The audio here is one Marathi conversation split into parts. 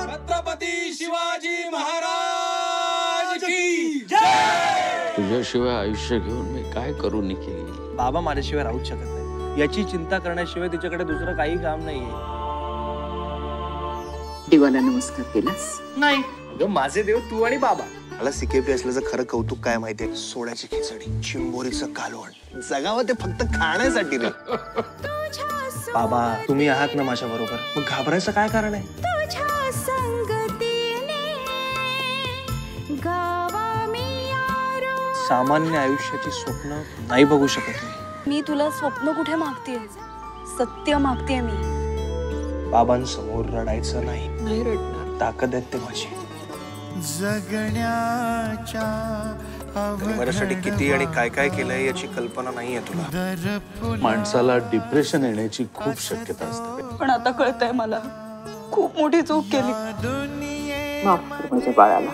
छत्रपती शिवाजी महाराज की जय। तुझ्याशिवाय आयुष्य घेऊन मी काय करू निखिल? बाबा माझ्याशिवाय राहूच शकत नाही. याची चिंता करण्याशिवाय तिच्याकडे दुसरं काही काम नाहीये. देवाला नमस्कार केलास? नाही अगं, माझे देव तू आणि बाबा. मला सिकेपी असल्याचं खरं कौतुक काय माहितीये? सोड्याची खिचडी, चिंबोरीचं कालवण, जगावं ते फक्त खाण्यासाठी रे. बाबा तुम्ही आहात ना माझ्या बरोबर, मग घाबरायचं काय कारण आहे? तुझ्या संगतीने गावा मी आरो. सामान्य आयुष्याची स्वप्न नाही बघू शकत मी तुला स्वप्न कुठे मागतेय, सत्य मागतेय मी. बाबांसमोर रडायचं नाही. नाही रडणार. ताकद आहे ते माझी. माझ्यासाठी किती आणि काय काय केलंय याची कल्पना नाहीये तुला. माणसाला डिप्रेशन येण्याची खूप शक्यता असते. पण आता कळतंय मला खूप मोठी चूक केली. माफ कर माझ्या बाळाला.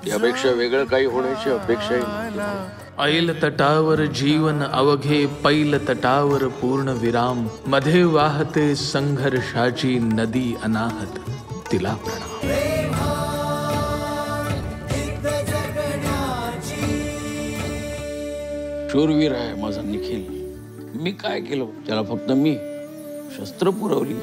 यापेक्षा वेगळं काही होण्याची अपेक्षाही नव्हती. ऐल तटावर जीवन अवघे, पैल तटावर पूर्ण विराम, मध्ये वाहते संघर्षाची नदी अनाहत, तिला प्रणाम. शूरवीर आहे माझा निखिल. मी काय केलं? त्याला फक्त मी शस्त्र पुरवली.